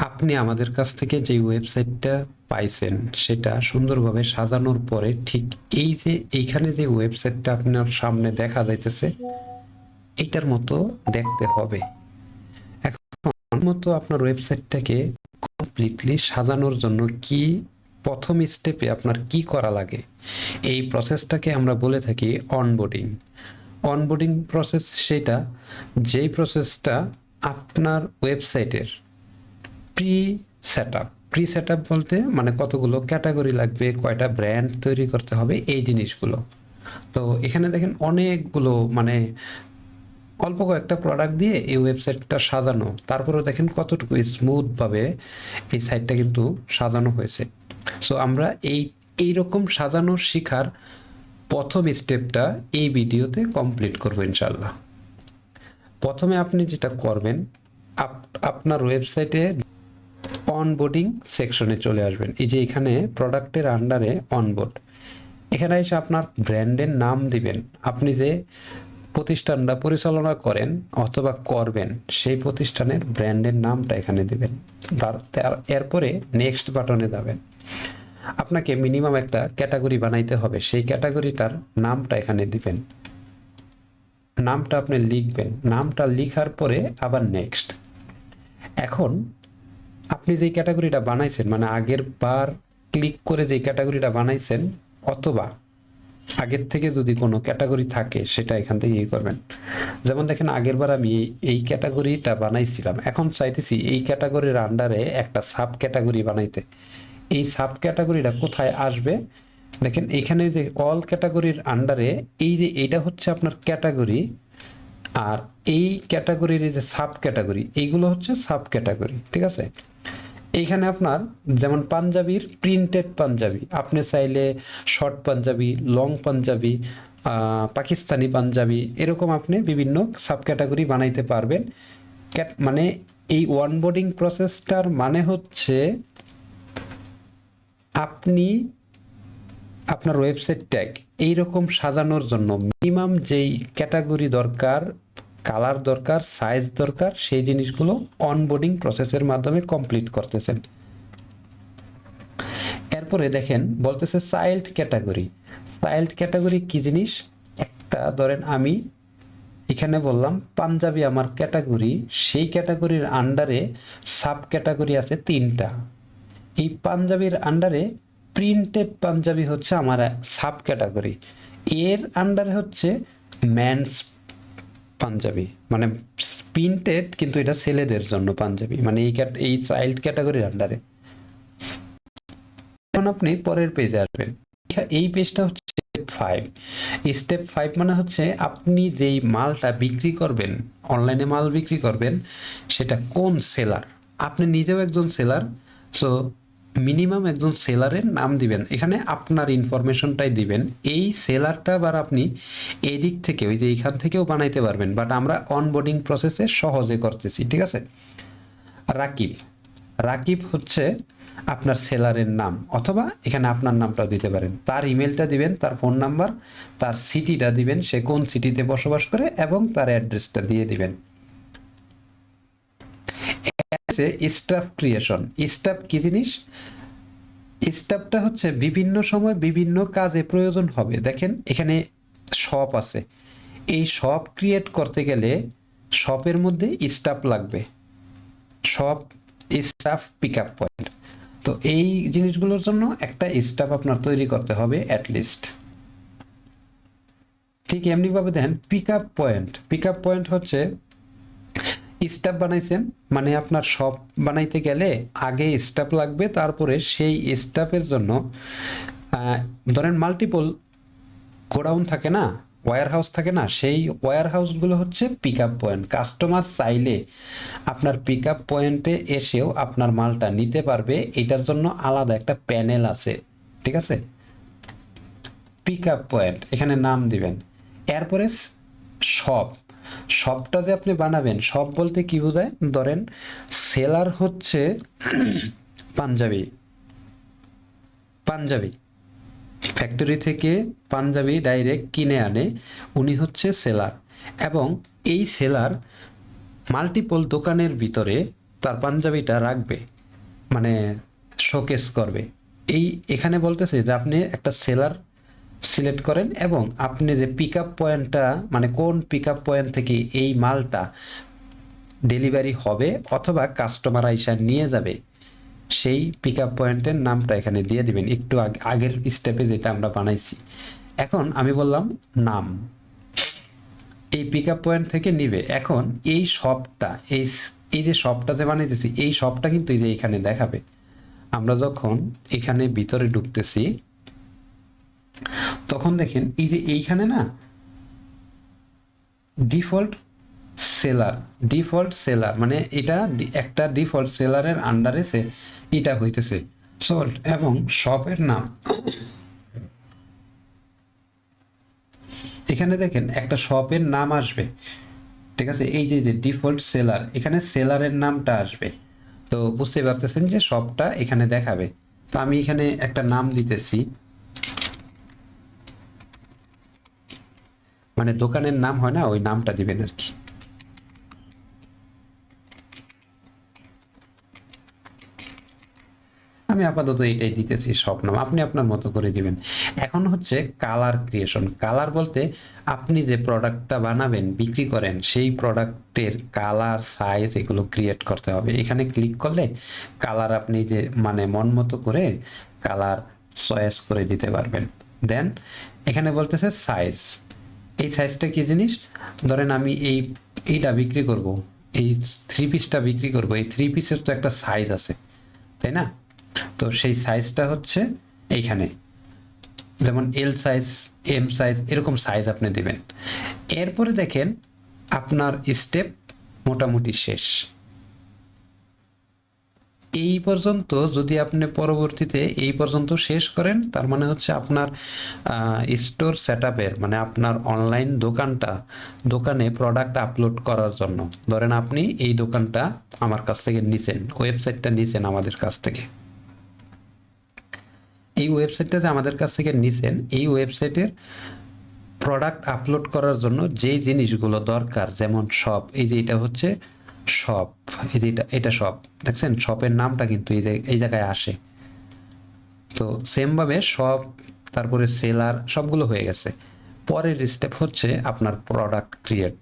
আপনি আমাদের কাছ থেকে যে ওয়েবসাইটটা পাইছেন সেটা সুন্দরভাবে সাজানোর পরে ঠিক এই যে এইখানে যে ওয়েবসাইটটা আপনার সামনে দেখা যাইতেছে এইটার মতো দেখতে হবে। এখন মতো আপনার ওয়েবসাইটটাকে কমপ্লিটলি সাজানোর জন্য কি প্রথম স্টেপে আপনার কি করা লাগে, এই প্রসেসটাকে আমরা বলে থাকি অনবোর্ডিং। অনবোর্ডিং প্রসেস সেটা যেই প্রসেসটা আপনার ওয়েবসাইটের প্রি সেটআপ বলতে মানে কতগুলো ক্যাটাগরি লাগবে, কয়টা ব্র্যান্ড তৈরি করতে হবে, এই জিনিসগুলো। তো এখানে দেখেন অনেকগুলো মানে অল্প কয়েকটা প্রোডাক্ট দিয়ে এই ওয়েবসাইটটা সাজানো, তারপরেও দেখেন কতটুকু স্মুথ ভাবে এই সাইটটা কিন্তু সাজানো হয়েছে। সো আমরা এইরকম সাজানো শিখার প্রথম স্টেপটা এই ভিডিওতে কমপ্লিট করব ইনশাল্লাহ। প্রথমে আপনি যেটা করবেন, আপনার ওয়েবসাইটে অনবোর্ডিং সেকশনে চলে আসবেন। এই যে এখানে প্রোডাক্টের আন্ডারে অনবোর্ড, এখানে এসে আপনার ব্র্যান্ডের নাম দিবেন। আপনি যে প্রতিষ্ঠানটা পরিচালনা করেন অথবা করবেন সেই প্রতিষ্ঠানের ব্র্যান্ডের নামটা এখানে দিবেন। এরপরে নেক্সট বাটনে যাবেন। আপনাকে মিনিমাম একটা ক্যাটাগরি বানাইতে হবে, সেই ক্যাটাগরিটার নামটা এখানে দিবেন। নামটা আপনি লিখবেন, নামটা লিখার পরে আবার নেক্সট। এখন আপনি যে ক্যাটাগরিটা বানাইছেন মানে আগের বার ক্লিক করে যে ক্যাটাগরিটা বানাইছেন অথবা আগের থেকে যদি কোনো ক্যাটাগরি থাকে সেটা এখান থেকে ইয়ে করবেন। যেমন দেখেন আগের বার আমি এই ক্যাটাগরিটা বানাইছিলাম, এখন চাইতেছি এই ক্যাটাগরির আন্ডারে একটা সাব ক্যাটাগরি বানাইতে। এই সাব ক্যাটাগরিটা কোথায় আসবে দেখেন, এখানে যে অল ক্যাটাগরির আন্ডারে এই যে এইটা হচ্ছে আপনার ক্যাটাগরি, আর এই ক্যাটাগরির যে সাব ক্যাটাগরি এইগুলো হচ্ছে সাব ক্যাটাগরি, ঠিক আছে। এইখানে আপনার যেমন পাঞ্জাবির প্রিন্টেড পাঞ্জাবি, আপনি চাইলে শর্ট পাঞ্জাবি, লং পাঞ্জাবি, পাকিস্তানি পাঞ্জাবি, এরকম আপনি বিভিন্ন সাব ক্যাটাগরি বানাইতে পারবেন। মানে এই অনবোর্ডিং প্রসেসটার মানে হচ্ছে আপনি আপনার ওয়েবসাইট ট্যাগ এইরকম সাজানোর জন্য মিনিমাম যেই ক্যাটাগরি দরকার, কালার দরকার, সাইজ দরকার, সেই জিনিসগুলো অনবোর্ডিং প্রসেসের মাধ্যমে কমপ্লিট করতেছেন। এরপরে দেখেন বলতেছে চাইল্ড ক্যাটাগরি। চাইল্ড ক্যাটাগরি কি জিনিস? একটা ধরেন আমি এখানে বললাম পাঞ্জাবি আমার ক্যাটাগরি, সেই ক্যাটাগরির আন্ডারে সাব ক্যাটাগরি আছে 3টা। এই পাঞ্জাবির আন্ডারে প্রিন্টেড পাঞ্জাবি হচ্ছে আমার সাব ক্যাটাগরি, এর আন্ডারে হচ্ছে মেন্স পাঞ্জাবি, মানে প্রিন্টেড কিন্তু এটা ছেলেদের জন্য পাঞ্জাবি, মানে এই চাইল্ড ক্যাটাগরির আন্ডারে। এখন আপনি পরের পেজে আসবেন, এই পেজটা হচ্ছে স্টেপ 5 মানে হচ্ছে আপনি যেই মালটা বিক্রি করবেন, অনলাইনে মাল বিক্রি করবেন, সেটা কোন সেলার। আপনি নিজেও একজন সেলার, সো মিনিমাম একজন সেলারের নাম দিবেন, এখানে আপনার ইনফরমেশনটাই দিবেন। এই সেলারটা আবার আপনি এই দিক থেকে ওই যে এইখান থেকেও বানাইতে পারবেন, বাট আমরা অনবোর্ডিং প্রসেসে সহজে করতেছি, ঠিক আছে। রাকিব, রাকিব হচ্ছে আপনার সেলারের নাম, অথবা এখানে আপনার নামটাও দিতে পারেন। তার ইমেলটা দিবেন, তার ফোন নাম্বার, তার সিটিটা দিবেন, সে কোন সিটিতে বসবাস করে, এবং তার অ্যাড্রেসটা দিয়ে দিবেন। Staff creation. স্টাফ কি জিনিস? স্টাফটা হচ্ছে বিভিন্ন সময় বিভিন্ন কাজে প্রয়োজন হবে। দেখেন এখানে শপ আছে, এই শপ ক্রিয়েট করতে গেলে শপের মধ্যে স্টাফ লাগবে, shop staff pick up point. তো এই জিনিসগুলোর জন্য একটা স্টাফ আপনার তৈরি করতে হবে অ্যাটলিস্ট। ঠিক এমনি ভাবে দেখেন pick up point. Pick up point হচ্ছে স্টাফ বানাইছেন মানে আপনার শপ বানাইতে গেলে আগে স্টাফ লাগবে, তারপরে সেই স্টাফের জন্য ধরেন মাল্টিপল গোডাউন থাকে না, ওয়্যার হাউস থাকে না, সেই ওয়্যার হাউসগুলো হচ্ছে পিক আপ পয়েন্ট। কাস্টমার চাইলে আপনার পিক আপ পয়েন্টে এসেও আপনার মালটা নিতে পারবে, এটার জন্য আলাদা একটা প্যানেল আছে, ঠিক আছে। পিক আপ পয়েন্ট এখানে নাম দিবেন। এরপরে শপ, শপটা যে আপনি বানাবেন, শপ বলতে কি বোঝায়? ধরেন সেলার হচ্ছে পাঞ্জাবি, পাঞ্জাবি ফ্যাক্টরি থেকে পাঞ্জাবি ডাইরেক্ট কিনে আনে, উনি হচ্ছে সেলার। এবং এই সেলার মাল্টিপল দোকানের ভিতরে তার পাঞ্জাবিটা রাখবে, মানে শোকেস করবে। এখানে বলতেছে যে আপনি একটা সেলার সিলেক্ট করেন এবং আপনি যে পিক আপ পয়েন্টটা, মানে কোন পিক আপ পয়েন্ট থেকে এই মালটা ডেলিভারি হবে অথবা কাস্টমার আইসা নিয়ে যাবে, সেই পিক আপ পয়েন্টের নামটা এখানে দিয়ে দিবেন, একটু আগের স্টেপে যেটা আমরা বানাইছি। এখন আমি বললাম নাম, এই পিক আপ পয়েন্ট থেকে নিবে। এখন এই শপটা, এই যে শপটা যে বানাইতেছি, এই শপটা কিন্তু এই যে এখানে দেখাবে। আমরা যখন এখানে ভিতরে ঢুকতেছি তখন দেখেন এই যে এইখানে না ডিফল্ট সেলার মানে এটা একটা ডিফল্ট সেলারের আন্ডারে এটা হইতেছে সোল্ড, এবং শপের নাম এখানে দেখেন একটা শপের নাম আসবে, ঠিক আছে। এই যে ডিফল্ট সেলার, এখানে সেলারের নামটা আসবে। তো বুঝতে পারতেছেন যে শপটা এখানে দেখাবে। তো আমি এখানে একটা নাম দিতেছি, মানে দোকানের নাম হয় না, ওই নামটা দিবেন আর কি। আমি আপাতত এটাই দিতেছি সব নাম, আপনি আপনার মতো করে দিবেন। এখন হচ্ছে কালার ক্রিয়েশন। কালার বলতে আপনি যে প্রোডাক্টটা বানাবেন, বিক্রি করেন, সেই প্রোডাক্টের কালার সাইজ এগুলো ক্রিয়েট করতে হবে। এখানে ক্লিক করলে কালার আপনি যে মানে মন মতো করে কালার চয়েস করে দিতে পারবেন। দেন এখানে বলতেছে সাইজ। এই সাইজটা কি জিনিস, ধরেন আমি এইটা বিক্রি করব, এই 3 পিসটা বিক্রি করব, এই 3 পিসের তো একটা সাইজ আছে, তাই না? তো সেই সাইজটা হচ্ছে এইখানে, যেমন এল সাইজ, এম সাইজ, এরকম সাইজ আপনি দিবেন। এরপরে দেখেন আপনার স্টেপ মোটামুটি শেষ। এই পর্যন্ত যদি আপনি পরবর্তীতে এই পর্যন্ত শেষ করেন, তার মানে হচ্ছে আপনার স্টোর সেটআপের, মানে আপনার অনলাইন দোকানে প্রোডাক্ট আপলোড করার জন্য, ধরেন আপনি এই দোকানটা আমার কাছ থেকে নিছেন, ওয়েবসাইটটা নিছেন আমাদের কাছ থেকে, এই ওয়েবসাইটটা যে আমাদের কাছ থেকে নিছেন, এই ওয়েবসাইটের প্রোডাক্ট আপলোড করার জন্য যেই জিনিসগুলো দরকার, যেমন শপ, এই যে এটা হচ্ছে শপ, এই যে এটা শপ, দেখছেন শপের নামটা কিন্তু এই জায়গায় আসে। তো সেম ভাবে শপ, তারপরে সেলার, সবগুলো হয়ে গেছে। পরের স্টেপ হচ্ছে আপনার প্রোডাক্ট ক্রিয়েট।